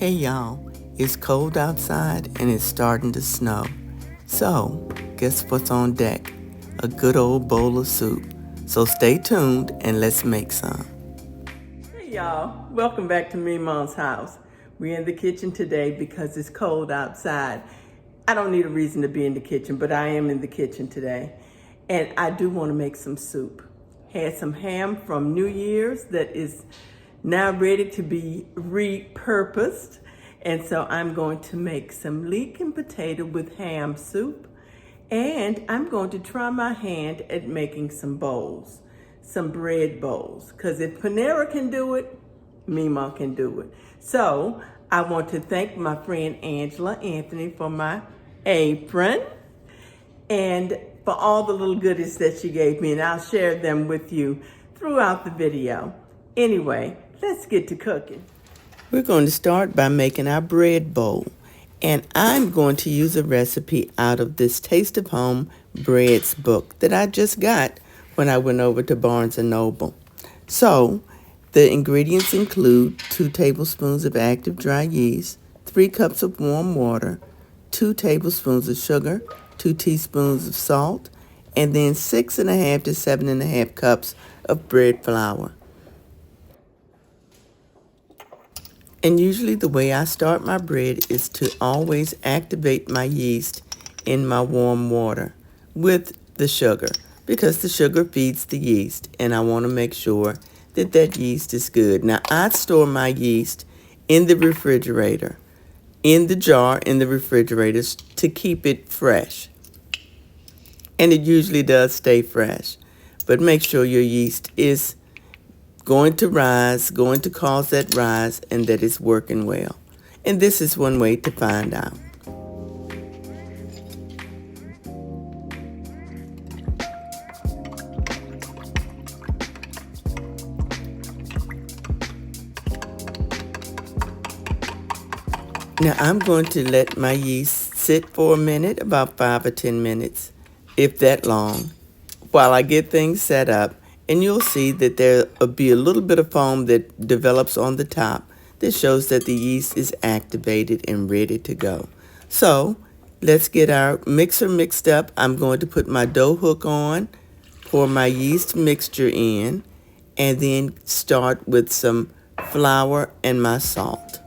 Hey y'all, it's cold outside and it's starting to snow. So, guess what's on deck? A good old bowl of soup. So stay tuned and let's make some. Hey y'all, welcome back to Memaw's house. We're in the kitchen today because it's cold outside. I don't need a reason to be in the kitchen, but I am in the kitchen today. And I do want to make some soup. Had some ham from New Year's that is now ready to be repurposed. And so I'm going to make some leek and potato with ham soup. And I'm going to try my hand at making some bowls, some bread bowls. Because if Panera can do it, Memaw can do it. So I want to thank my friend Angela Anthony for my apron and for all the little goodies that she gave me. And I'll share them with you throughout the video. Anyway, let's get to cooking. We're going to start by making our bread bowl. And I'm going to use a recipe out of this Taste of Home Breads book that I just got when I went over to Barnes & Noble. So, the ingredients include 2 tablespoons of active dry yeast, 3 cups of warm water, 2 tablespoons of sugar, 2 teaspoons of salt, and then 6.5 to 7.5 cups of bread flour. And usually the way I start my bread is to always activate my yeast in my warm water with the sugar, because the sugar feeds the yeast, and I want to make sure that that yeast is good. Now, I store my yeast in the refrigerator, in the jar in the refrigerator, to keep it fresh. And it usually does stay fresh. But make sure your yeast is going to rise, going to cause that rise, and that it's working well. And this is one way to find out. Now I'm going to let my yeast sit for a minute, about 5 or 10 minutes, if that long, while I get things set up. And you'll see that there will be a little bit of foam that develops on the top that shows that the yeast is activated and ready to go. So let's get our mixer mixed up. I'm going to put my dough hook on, pour my yeast mixture in, and then start with some flour and my salt.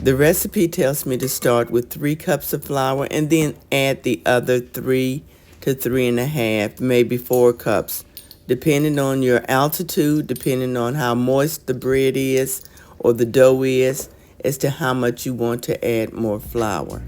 The recipe tells me to start with 3 cups of flour and then add the other 3 to 3.5, maybe 4 cups, depending on your altitude, depending on how moist the bread is or the dough is, as to how much you want to add more flour.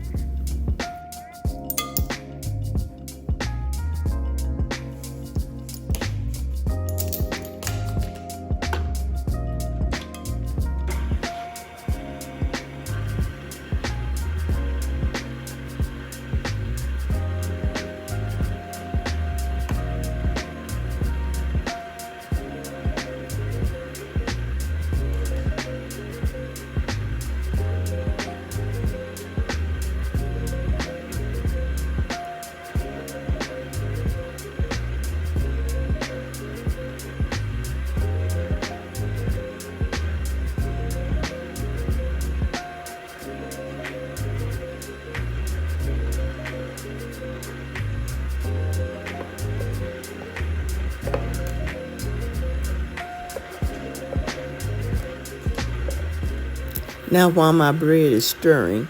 Now, while my bread is stirring,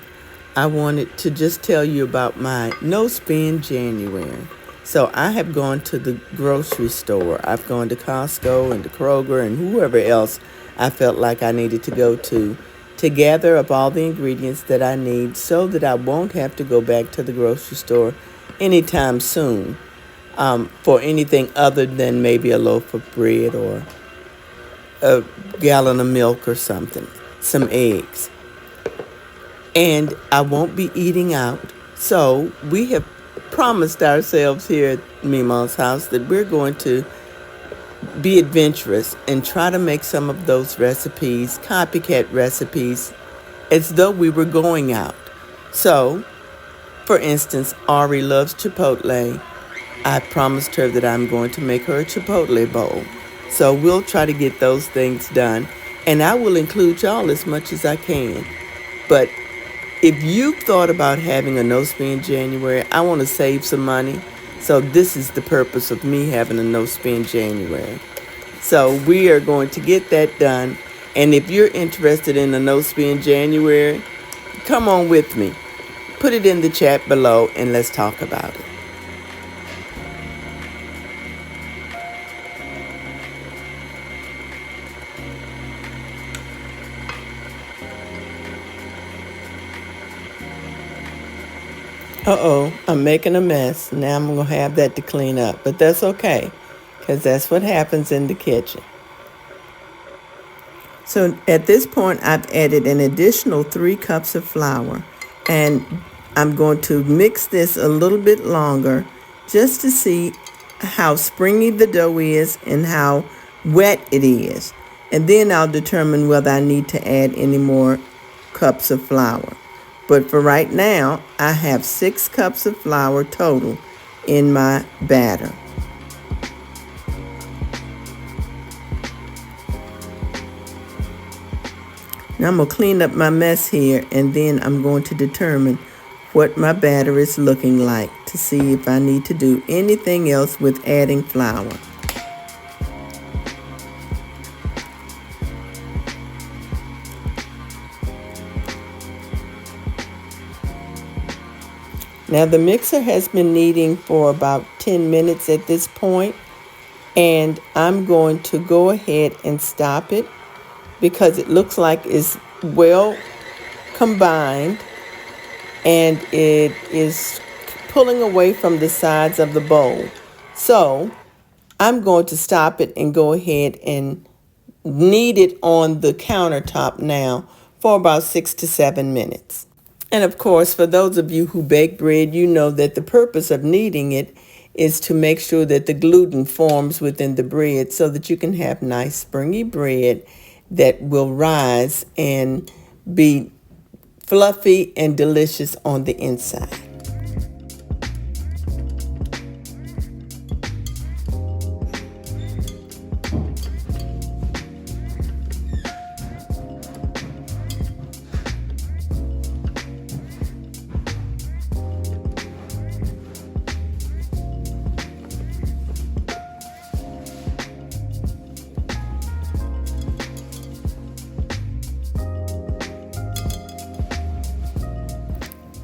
I wanted to just tell you about my no spend January. So I have gone to the grocery store. I've gone to Costco and to Kroger and whoever else I felt like I needed to go to gather up all the ingredients that I need so that I won't have to go back to the grocery store anytime soon for anything other than maybe a loaf of bread or a gallon of milk or something, some eggs. and I won't be eating out. So we have promised ourselves here at Memaw's house that we're going to be adventurous and try to make some of those recipes, copycat recipes, as though we were going out. So, for instance, Ari loves Chipotle. I promised her that I'm going to make her a Chipotle bowl. So we'll try to get those things done. And I will include y'all as much as I can. But if you've thought about having a no-spend January, I want to save some money. So this is the purpose of me having a no-spend January. So we are going to get that done. And if you're interested in a no-spend January, come on with me. Put it in the chat below and let's talk about it. Uh-oh, I'm making a mess. Now I'm going to have that to clean up. But that's okay, because that's what happens in the kitchen. So at this point, I've added an additional 3 cups of flour. And I'm going to mix this a little bit longer just to see how springy the dough is and how wet it is. And then I'll determine whether I need to add any more cups of flour. But for right now, I have 6 cups of flour total in my batter. Now I'm going to clean up my mess here, and then I'm going to determine what my batter is looking like to see if I need to do anything else with adding flour. Now the mixer has been kneading for about 10 minutes at this point, and I'm going to go ahead and stop it because it looks like it's well combined and it is pulling away from the sides of the bowl. So I'm going to stop it and go ahead and knead it on the countertop now for about 6 to 7 minutes. And of course, for those of you who bake bread, you know that the purpose of kneading it is to make sure that the gluten forms within the bread so that you can have nice springy bread that will rise and be fluffy and delicious on the inside.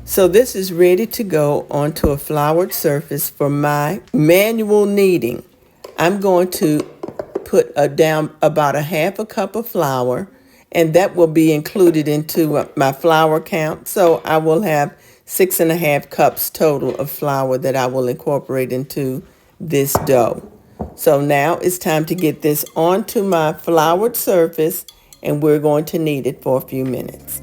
So this is ready to go onto a floured surface for my manual kneading. I'm going to put down about a half a cup of flour, and that will be included into my flour count. So I will have 6.5 cups total of flour that I will incorporate into this dough. So now it's time to get this onto my floured surface, and we're going to knead it for a few minutes.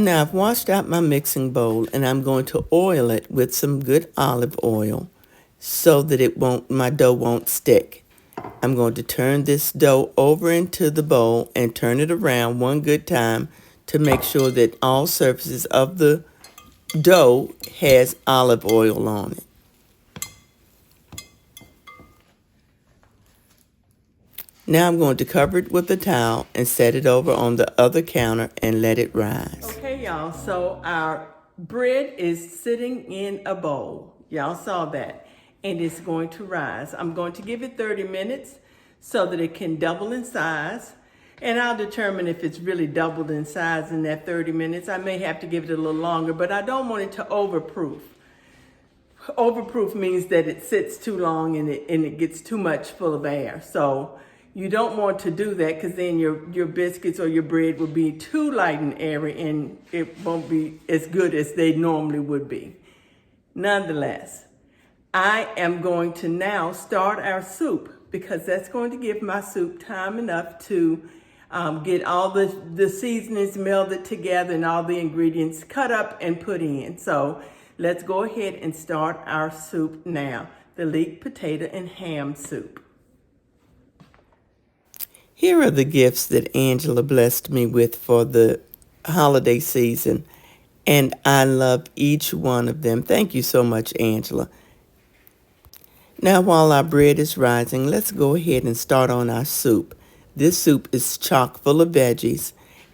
Now I've washed out my mixing bowl and I'm going to oil it with some good olive oil so that my dough won't stick. I'm going to turn this dough over into the bowl and turn it around one good time to make sure that all surfaces of the dough has olive oil on it. Now I'm going to cover it with a towel and set it over on the other counter and let it rise. Okay, y'all, so our bread is sitting in a bowl. Y'all saw that. And it's going to rise. I'm going to give it 30 minutes so that it can double in size. And I'll determine if it's really doubled in size in that 30 minutes. I may have to give it a little longer, but I don't want it to overproof. Overproof means that it sits too long and it gets too much full of air. So you don't want to do that because then your biscuits or your bread will be too light and airy and it won't be as good as they normally would be. Nonetheless, I am going to now start our soup because that's going to give my soup time enough to get all the seasonings melded together and all the ingredients cut up and put in. So let's go ahead and start our soup now, the leek potato and ham soup. Here are the gifts that Angela blessed me with for the holiday season, and I love each one of them. Thank you so much, Angela. Now, while our bread is rising, let's go ahead and start on our soup. This soup is chock full of veggies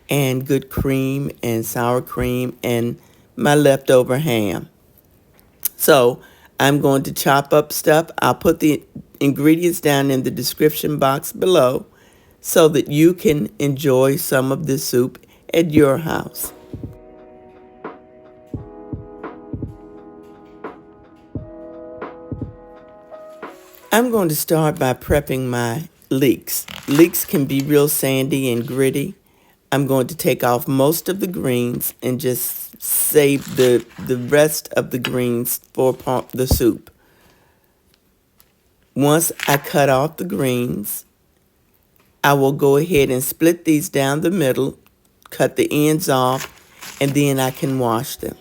and good cream and sour cream and my leftover ham. So I'm going to chop up stuff. I'll put the ingredients down in the description box below so that you can enjoy some of this soup at your house. I'm going to start by prepping my leeks. Leeks can be real sandy and gritty. I'm going to take off most of the greens and just save the rest of the greens for the soup. Once I cut off the greens, I will go ahead and split these down the middle, cut the ends off, and then I can wash them.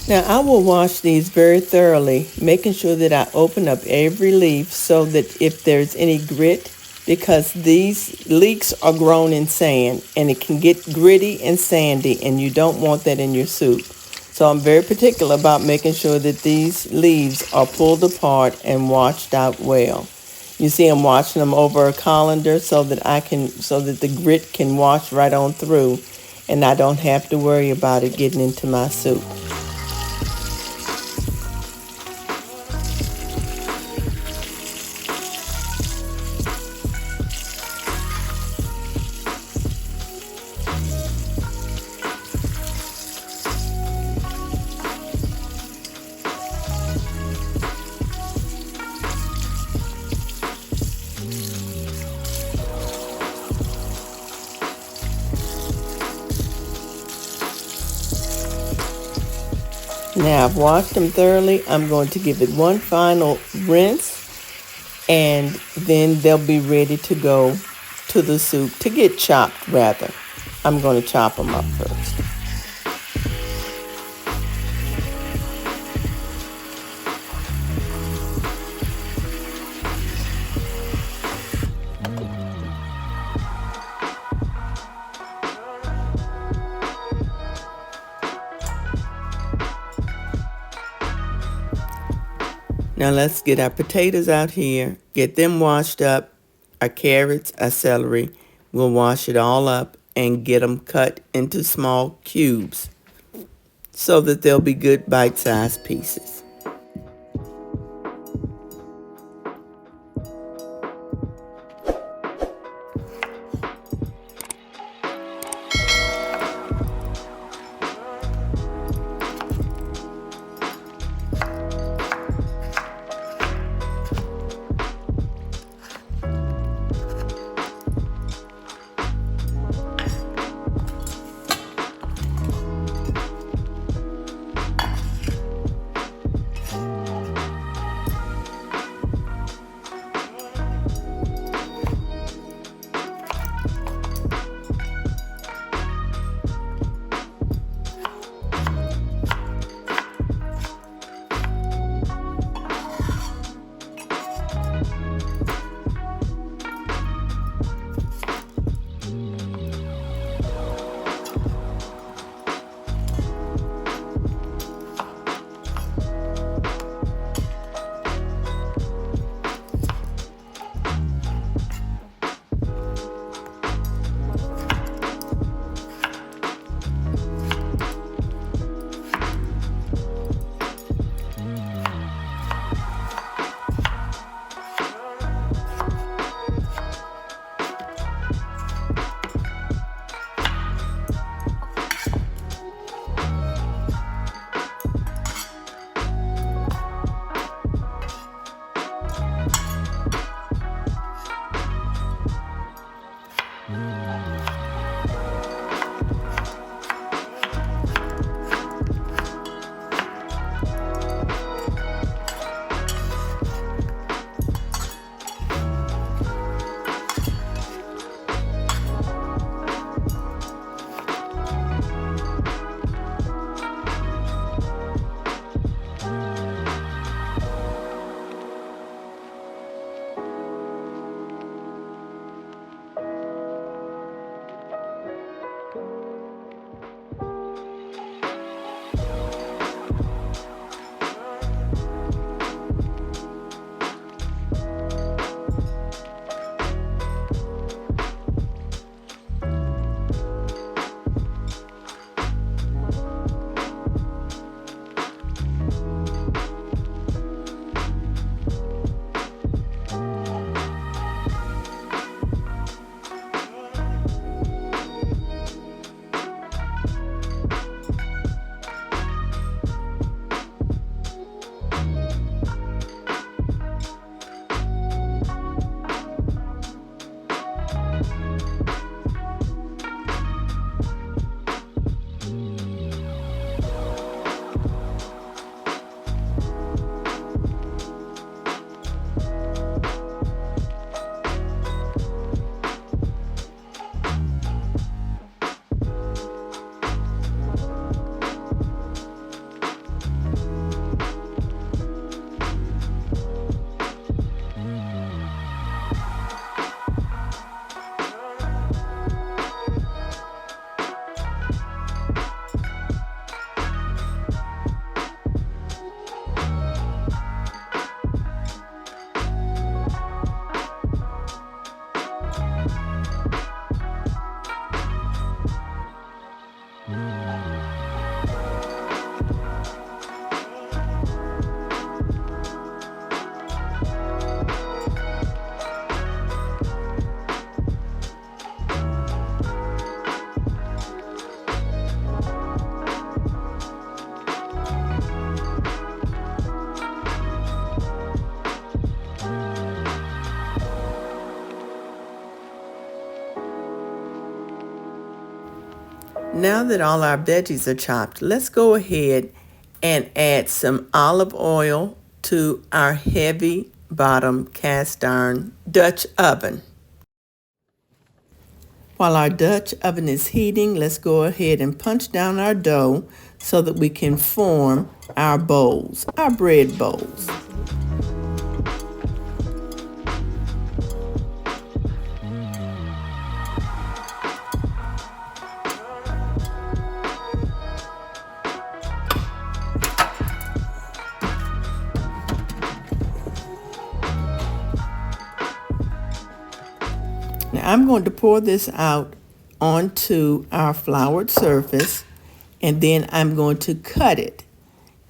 Now I will wash these very thoroughly, making sure that I open up every leaf so that if there's any grit, because these leeks are grown in sand and it can get gritty and sandy and you don't want that in your soup. So I'm very particular about making sure that these leaves are pulled apart and washed out well. You see I'm washing them over a colander so that the grit can wash right on through and I don't have to worry about it getting into my soup. Now I've washed them thoroughly. I'm going to give it one final rinse and then they'll be ready to go to the soup, to get chopped rather. I'm going to chop them up first. Now let's get our potatoes out here, get them washed up, our carrots, our celery. We'll wash it all up and get them cut into small cubes so that they'll be good bite-sized pieces. Now that all our veggies are chopped, let's go ahead and add some olive oil to our heavy bottom cast iron Dutch oven. While our Dutch oven is heating, let's go ahead and punch down our dough so that we can form our bowls, our bread bowls. Now I'm going to pour this out onto our floured surface, and then I'm going to cut it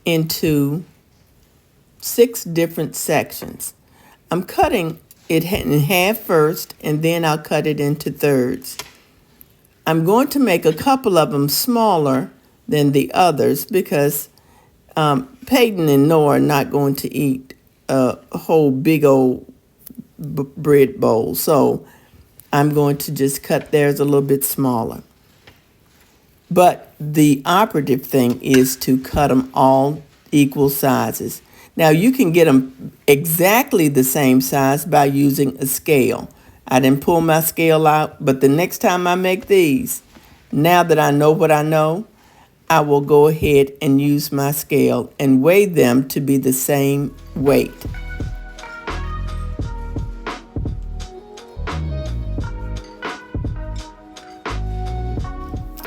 into 6 different sections. I'm cutting it in half first, and then I'll cut it into thirds. I'm going to make a couple of them smaller than the others because Peyton and Noah are not going to eat a whole big old bread bowl. So I'm going to just cut theirs a little bit smaller. But the operative thing is to cut them all equal sizes. Now you can get them exactly the same size by using a scale. I didn't pull my scale out, but the next time I make these, now that I know what I know, I will go ahead and use my scale and weigh them to be the same weight.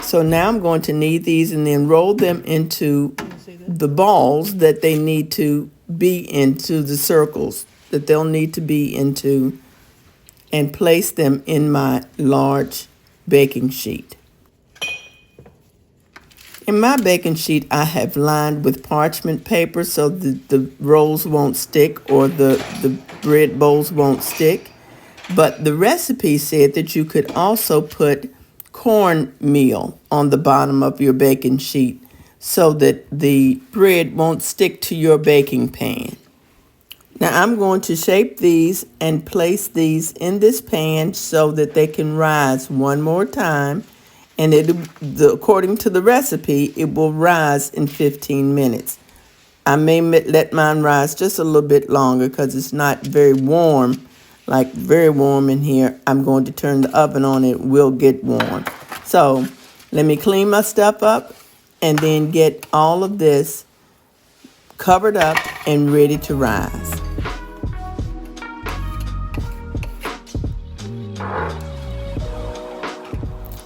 So now I'm going to knead these and then roll them into the balls that they need to be into, the circles that they'll need to be into, and place them in my large baking sheet. In my baking sheet, I have lined with parchment paper so that the rolls won't stick or the bread bowls won't stick. But the recipe said that you could also put cornmeal on the bottom of your baking sheet so that the bread won't stick to your baking pan. Now I'm going to shape these and place these in this pan so that they can rise one more time, and according to the recipe, it will rise in 15 minutes. I may let mine rise just a little bit longer because it's not very warm. Like very warm in here. I'm going to turn the oven on, it will get warm. So let me clean my stuff up and then get all of this covered up and ready to rise.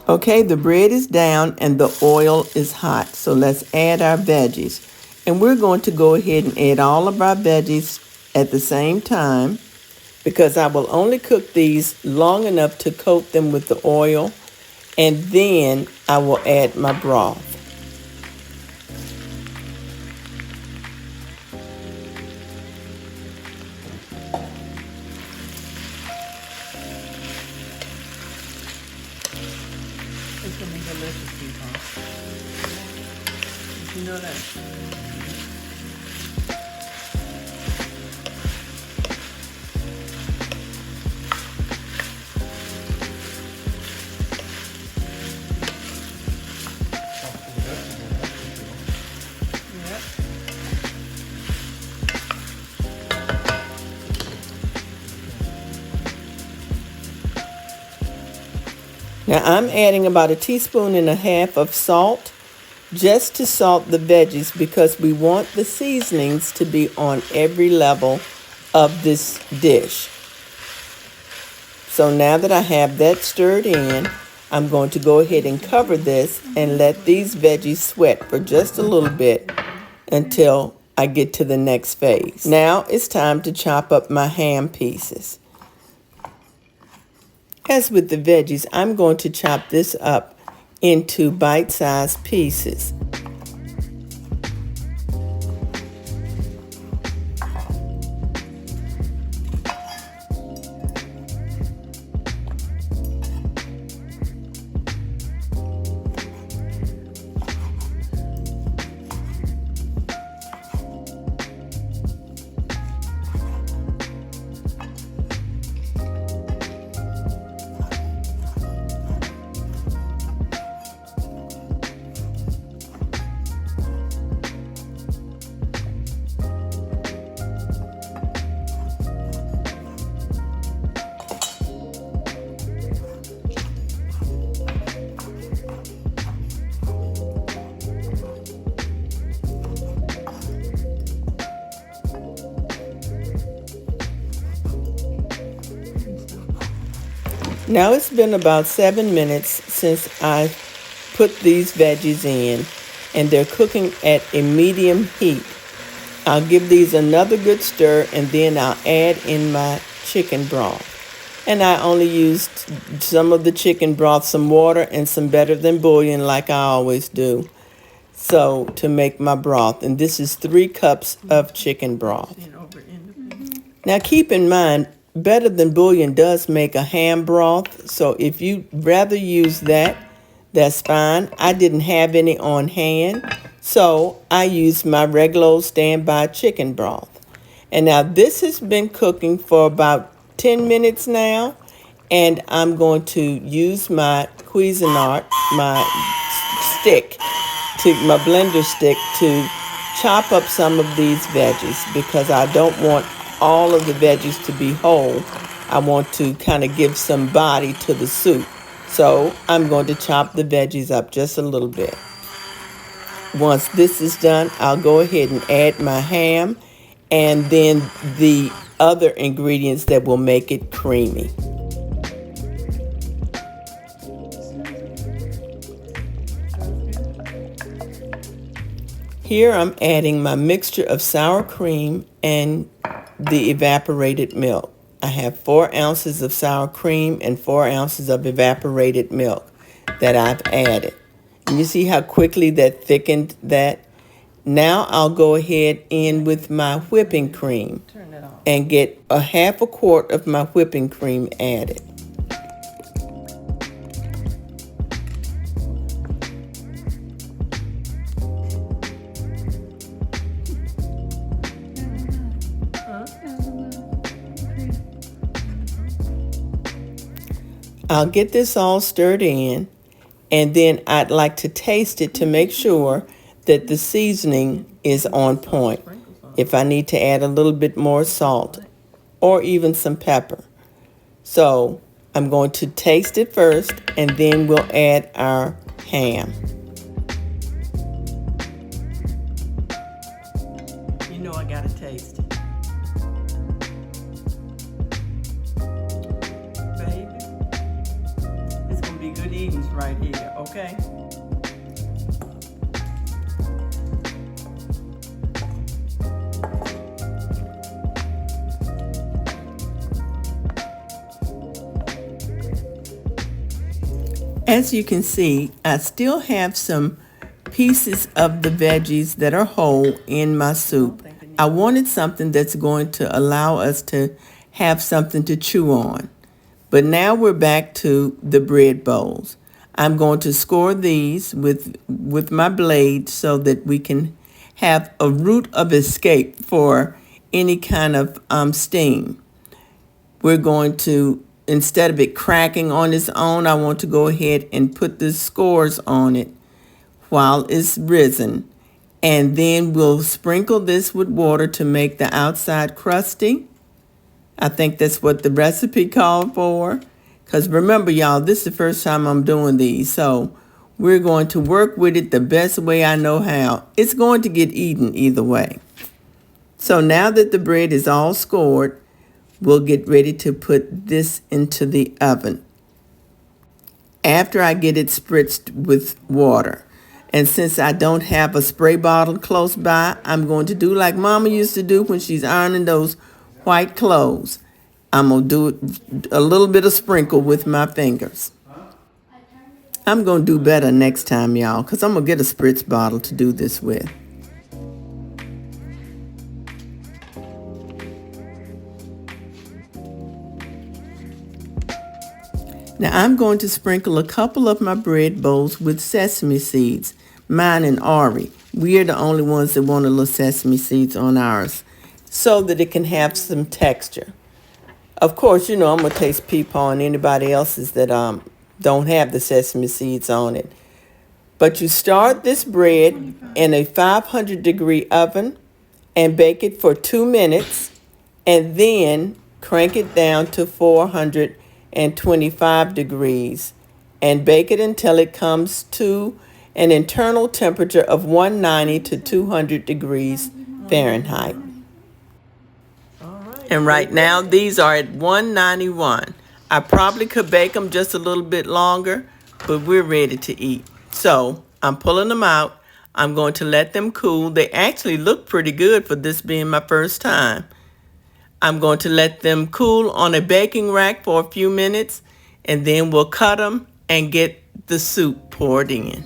Okay, the bread is down and the oil is hot. So let's add our veggies. And we're going to go ahead and add all of our veggies at the same time, because I will only cook these long enough to coat them with the oil, and then I will add my broth. It's going to be delicious, people. Did you know that? Now I'm adding about 1.5 teaspoons of salt just to salt the veggies because we want the seasonings to be on every level of this dish. So now that I have that stirred in, I'm going to go ahead and cover this and let these veggies sweat for just a little bit until I get to the next phase. Now it's time to chop up my ham pieces. As with the veggies, I'm going to chop this up into bite-sized pieces. Now it's been about 7 minutes since I put these veggies in, and they're cooking at a medium heat. I'll give these another good stir, and then I'll add in my chicken broth. And I only used some of the chicken broth, some water, and some better than bouillon like I always do. So to make my broth, and this is 3 cups of chicken broth. Now keep in mind, better than bouillon does make a ham broth, so if you rather use that, that's fine. I didn't have any on hand, so I used my regular old standby chicken broth. And now this has been cooking for about 10 minutes now, and I'm going to use my Cuisinart, my blender stick to chop up some of these veggies because I don't want all of the veggies to be whole. I want to kind of give some body to the soup. So I'm going to chop the veggies up just a little bit. Once this is done, I'll go ahead and add my ham and then the other ingredients that will make it creamy. Here I'm adding my mixture of sour cream and the evaporated milk. I have 4 ounces of sour cream and 4 ounces of evaporated milk that I've added. And you see how quickly that thickened that? Now I'll go ahead in with my whipping cream and get a half a quart of my whipping cream added. I'll get this all stirred in, and then I'd like to taste it to make sure that the seasoning is on point. If I need to add a little bit more salt or even some pepper. So I'm going to taste it first, and then we'll add our ham. You know I gotta taste it. Baby, it's gonna be good eatings right here, okay? As you can see, I still have some pieces of the veggies that are whole in my soup. I wanted something that's going to allow us to have something to chew on. But now we're back to the bread bowls. I'm going to score these with my blade so that we can have a route of escape for any kind of steam. We're going to, instead of it cracking on its own, I want to go ahead and put the scores on it while it's risen. And then we'll sprinkle this with water to make the outside crusty. I think that's what the recipe called for. Because remember, y'all, this is the first time I'm doing these. So we're going to work with it the best way I know how. It's going to get eaten either way. So now that the bread is all scored, we'll get ready to put this into the oven after I get it spritzed with water. And since I don't have a spray bottle close by, I'm going to do like Mama used to do when she's ironing those white clothes. I'm going to do a little bit of sprinkle with my fingers. I'm going to do better next time, y'all, because I'm going to get a spritz bottle to do this with. Now I'm going to sprinkle a couple of my bread bowls with sesame seeds, mine and Ari. We are the only ones that want a little sesame seeds on ours so that it can have some texture. Of course, you know, I'm going to taste peepaw and anybody else's that don't have the sesame seeds on it. But you start this bread in a 500-degree oven and bake it for 2 minutes and then crank it down to 425 degrees and bake it until it comes to an internal temperature of 190 to 200 degrees Fahrenheit. And right now these are at 191. I probably could bake them just a little bit longer, but we're ready to eat. So I'm pulling them out. I'm going to let them cool. They actually look pretty good for this being my first time. I'm going to let them cool on a baking rack for a few minutes, and then we'll cut them and get the soup poured in.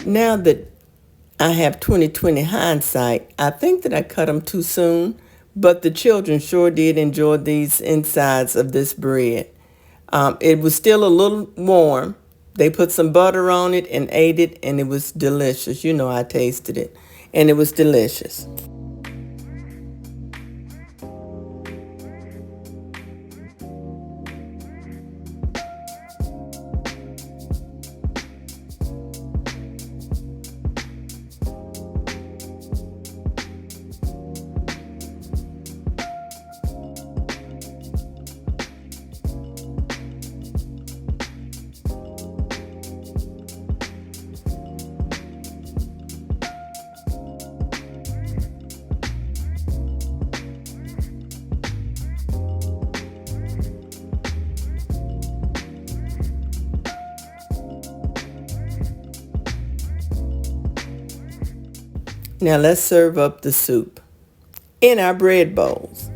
Now that I have 20/20 hindsight, I think that I cut them too soon, but the children sure did enjoy these insides of this bread. It was still a little warm. They put some butter on it and ate it, and it was delicious. You know, I tasted it, and it was delicious. Now let's serve up the soup in our bread bowls.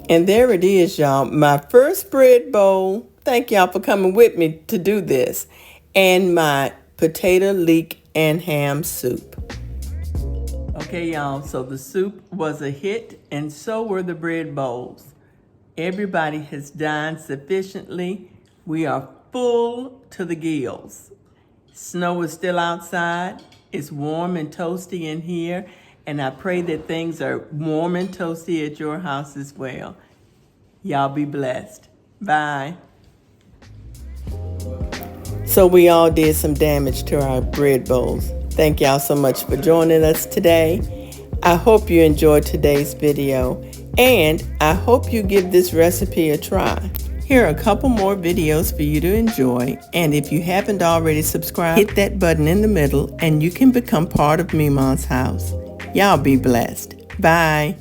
And there it is, y'all. My first bread bowl. Thank y'all for coming with me to do this. And my potato, leek, and ham soup. Okay, y'all. So the soup was a hit, and so were the bread bowls. Everybody has dined sufficiently. We are full to the gills. Snow is still outside. It's warm and toasty in here. And I pray that things are warm and toasty at your house as well. Y'all be blessed. Bye. So we all did some damage to our bread bowls. Thank y'all so much for joining us today. I hope you enjoyed today's video, and I hope you give this recipe a try. Here are a couple more videos for you to enjoy, and if you haven't already subscribed, hit that button in the middle and you can become part of Memaw's house. Y'all be blessed. Bye.